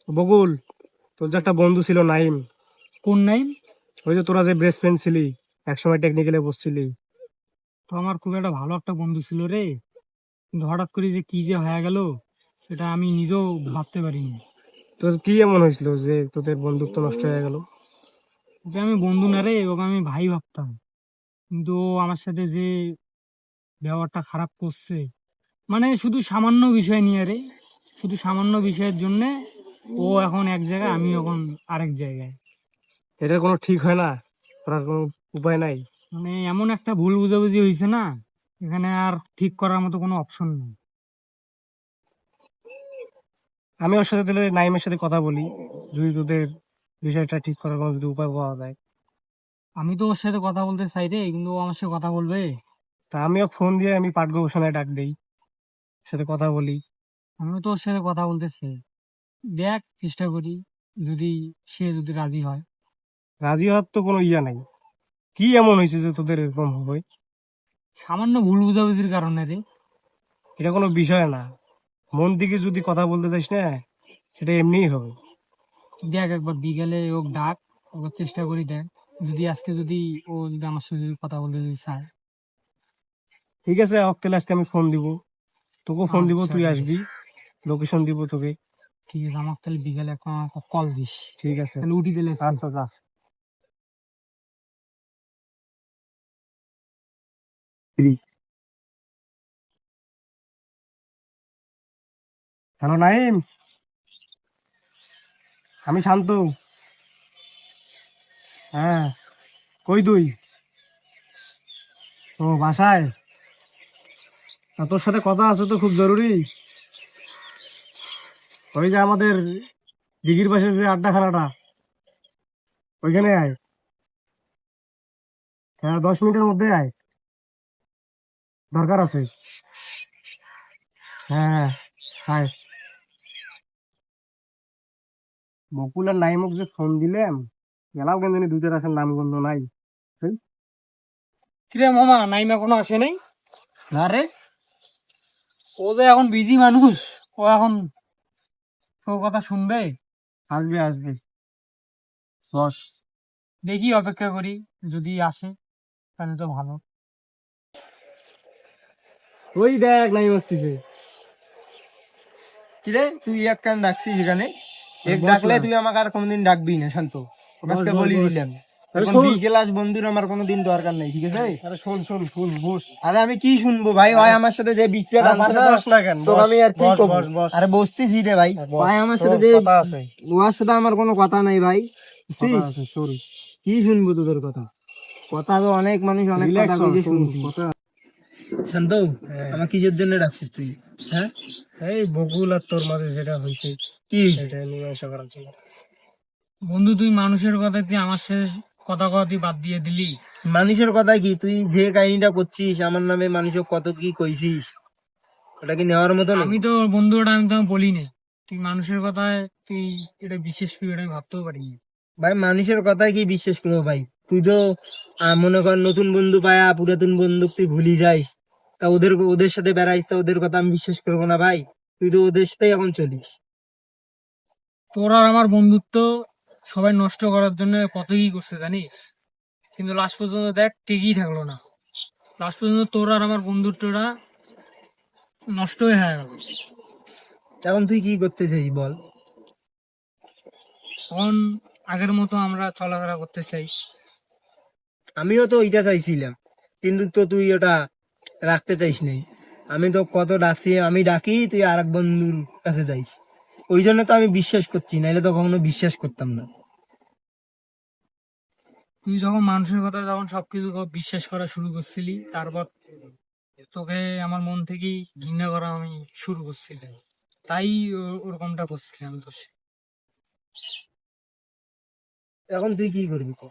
বকুল, তোর যে একটা বন্ধু ছিল নাইম, কোন নাইম? ওই যে তোরা যে বেস্ট ফ্রেন্ড ছিলি, একসময় টেকনিক্যালে বসছিলি। তো আমার খুব একটা ভালো একটা বন্ধু ছিল রে, কিন্তু হঠাৎ করে যে কি যে হয়ে গেল সেটা আমি নিজেও ভাবতে পারিনি। তোর কি এমন হয়েছিল যে তোদের বন্ধুত্ব নষ্ট হয়ে গেল? ওকে আমি বন্ধু না রে, ওকে আমি ভাই ভাবতাম। কিন্তু ও আমার সাথে যে ব্যবহারটা খারাপ করছে, মানে শুধু সামান্য বিষয় নিয়ে রে, শুধু সামান্য বিষয়ের জন্য ও এখন এক জায়গায়, আমি এখন আরেক জায়গায়। এটার কোনো ঠিক হয় না? করার কোনো উপায় নাই? মানে এমন একটা ভুল বুঝাবুঝি হয়েছে না, এখানে আর ঠিক করার মতো কোনো অপশন নেই। আমি ওর সাথে তাহলে নাইমের সাথে কথা বলি, যদি তোদের বিষয়টা ঠিক করার কোনো যদি উপায় পাওয়া যায়। আমি তো ওর সাথে কথা বলতে চাই রে, কিন্তু ও আমার সাথে কথা বলবে? তা আমিও ফোন দিয়ে আমি পাঠ গবেষণায় ডাক দেই, সাথে কথা বলি। আমিও তো ওর সাথে কথা বলতে চাই। দেখ, চেষ্টা করি, যদি সে যদি রাজি হয়। রাজি হওয়ার তো কোনো ইয়া নাই। কি এমন হয়েছে যে তোদের এরকম হবে? সামান্য ভুল বুঝাবুঝির কারণে রে। এটা কোনো বিষয় না। মন থেকে যদি কথা বলতে চাইস না, সেটা এমনিই হবে। দেখ, একবার বিকেলে ওক ডাক, ওকে চেষ্টা করি, দেখ যদি আজকে যদি ও যদি আমার সাথে যদি কথা বলতে যদি চায়। ঠিক আছে, তাহলে আজকে আমি ফোন দিব, তোকেও ফোন দিব, আচ্ছা তুই ঠিক আসবি, আছে। লোকেশন দিব তোকে। ঠিক আছে, আমাকে তাহলে বিকেলে একটা কল দিস। ঠিক আছে। তাহলে উঠি দিলে আজকে। আচ্ছা, যা। হ্যালো নাইম, আমি শান্ত। হ্যাঁ, কই তুই? ও, বাসায়? তা তোর সাথে কথা আছে তো খুব জরুরি। ওই যে আমাদের দিঘির পাশে যে আড্ডাখানাটা, ওইখানে আয়। হ্যাঁ, 10 মিনিটের মধ্যে আয়, দরকার আছে। হ্যাঁ, আয়। বকুল আর নাইমক যে ফোন দিলাম, গেলাম কেন জানি দুইটার আসলে নামগন্ধ নাই। এই, কিরে মামা, নাইম এখনো আসে নাই? না রে। ও যে এখন বিজি মানুষ, ও এখন তোর কথা শুনবে? আসবে আসবে, বস। দেখি, অপেক্ষা করি, যদি আসে তাহলে তো ভালো। ওই দেখ নাইম আসতেছে। কিরে তুই এক কান ডাকছিস এখানে? আরে এক বস ডাকলে না। তুই আমাকে আর কোনোদিন ডাকবি না, শান্ত। তোকে বস আজকে বস বলি বস। দিলাম, আরে এখন শোন। বি ক্লাস বন্ধুর আমার কোনোদিন দরকার নেই, ঠিক আছে? আরে শোন শোন শোন, বস। আরে আমি কি শুনবো ভাই, হয় আরে আমার সাথে যে বিটটা আরে টানছে পাশে না, বস না কেন? তোকে বস আমি আর কি বস কব? বস বস। আরে বসতেছি রে ভাই, বস, ভাই আমার সাথে শোন, যে কথা আছে। ওর সাথে আমার কোনো কথা নাই ভাই, কথা বুঝছিস? আছে, শোন। কি শুনবো তোদের কথা? কথা তো অনেক মানুষ অনেক কথা রিল্যাক্স হ, কইছে, শোন শুনছি। কথা। শান্ত, হ্যাঁ। আমার কিসের জন্য ডাকছিস তুই? হ্যাঁ, এই বকুল আর তোর মাঝে যেটা হয়েছে, কি হয়েছে? সেটা মীমাংসা করার জন্য। বন্ধু, তুই মানুষের কথা তুই আমার সাথে কথা কথা তুই বাদ দিয়ে দিলি। মানুষের কথা কি, তুই যে কাহিনীটা করছিস আমার নামে, মানুষের কত কি কইছিস, ওটা কি নেওয়ার মতো নেই? আমি তো বন্ধুটা, আমি তো বলি নাই। তুই মানুষের কথায় তুই এটা বিশেষ করে এটা আমি ভাবতেও পারিনি। ভাই মানুষের কথায় কি বিশ্বাস করবো ভাই? তুই তো মনে কর নতুন বন্ধু পায়া পুরাতন বন্ধু তুই ভুলি যাইস, তা ওদের ওদের সাথে বেড়াইস, তা ওদের কথা আমি বিশ্বাস করবো না ভাই? তুই তো ওদের সাথেই এখন চলিস। তোর আর আমার বন্ধুত্ব সবাই নষ্ট করার জন্য কত কি করছে জানিস, কিন্তু লাস্ট পর্যন্ত দেখ টিকেই থাকলো না। লাস্ট পর্যন্ত তোর আর আমার বন্ধুত্বটা নষ্টই হয়ে গেল। এখন তুই কি করতে চাই বল? তখন আগের মতো আমরা চলাফেরা করতে চাই। আমিও তো ওইটা চাইছিলাম, কিন্তু তো তুই ওটা রাখতে চাইস নাই। আমি তো কত ডাকছি, আমি ডাকি তুই আর এক বন্ধুর কাছে যাইস, ওই জন্য তো আমি বিশ্বাস করছি, নাইলে তো কখনো বিশ্বাস করতাম না। তুই যখন মানুষের কথা যখন সবকিছু বিশ্বাস করা শুরু করছিলি, তারপর তোকে আমার মন থেকেই ঘৃণা করা আমি শুরু করছিলাম। তাই ওরকমটা করছিলাম তোর সাথে। এখন তুই কি করবি ক?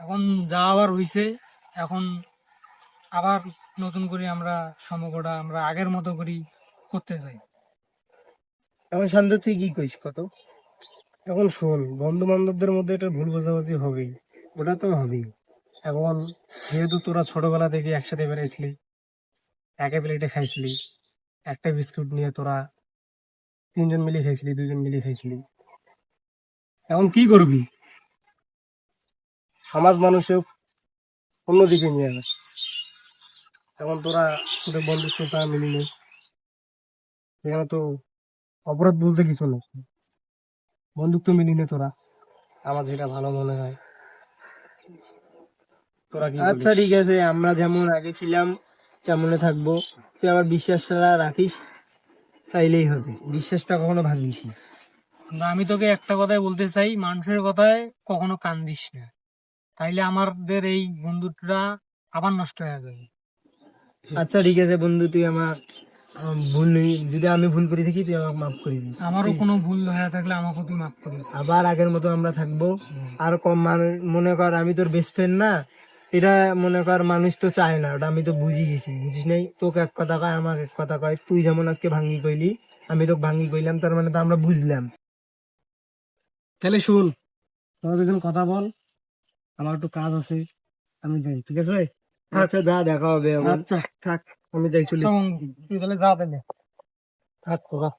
এখন যা আবার হইছে, এখন আবার নতুন করে আমরা সম্পর্কটা আমরা আগের মতো করি করতে চাই। এখন শান্ত, তুই কি কইস কত? এখন শোন, বন্ধু বান্ধবদের মধ্যে এটা ভুল বোঝাবুঝি হবেই। ওটা তো হবেই। এখন যেহেতু তোরা ছোটবেলা থেকে একসাথে বেড়াইছিলি, একে প্লেটে খাইছিলি, একটা বিস্কুট নিয়ে তোরা তিনজন মিলে খাইছিলি, দুজন মিলে খাইছিলি। এখন কি করবি? সমাজ মানুষে অন্যদিকে নিয়ে যাবে। এখন তোরা তোদের বন্ধুত্বটা মিলি নেই, এখানে তো অপরাধ বলতে কিছু নেই। বন্ধুত্ব মিলি নে তোরা, আমার যেটা ভালো মনে হয়। তোরা কি আচ্ছা বলিস? ঠিক আছে, আমরা যেমন আগে ছিলাম তেমনই থাকবো। তুই আমার বিশ্বাসটা রাখিস, চাইলেই হবে। বিশ্বাসটা কখনো ভাঙিস না। কিন্তু আমি তোকে একটা কথাই বলতে চাই, মানুষের কথায় কখনো কান দিস না, তাইলে আমাদের এই বন্ধুত্বটা আবার নষ্ট হয়ে যাবে। আচ্ছা ঠিক আছে বন্ধু, তুই আমার যদি আমি ভুল করে থাকি তুই আমাকে মাফ করে দিস। আমারও কোনো ভুল হয়ে থাকলে আমাকে তুই মাফ করিস। আবার আগের মতো আমরা থাকবো। আর কম মনে কর আমি তোর বেস্ট ফ্রেন্ড না, এটা মনে কর মানুষ তো চায় না, ওটা আমি তো বুঝি গেছি। বুঝিস নাই, তোকে এক কথা কয় আমাকে এক কথা কয়। তুই যেমন আজকে ভাঙ্গি কইলি, আমি তোকে ভাঙ্গি কইলাম, তার মানে তো আমরা বুঝলাম। তাহলে শুন, তোরা দুজন কথা বল, আমার একটু কাজ আছে, আমি যাই, ঠিক আছে? আচ্ছা যা, দেখা হবে আবার। আচ্ছা থাক, আমি যাই, চলি। আচ্ছা বন্ধু, তুই তাহলে যা তাহলে। থাক তোরা।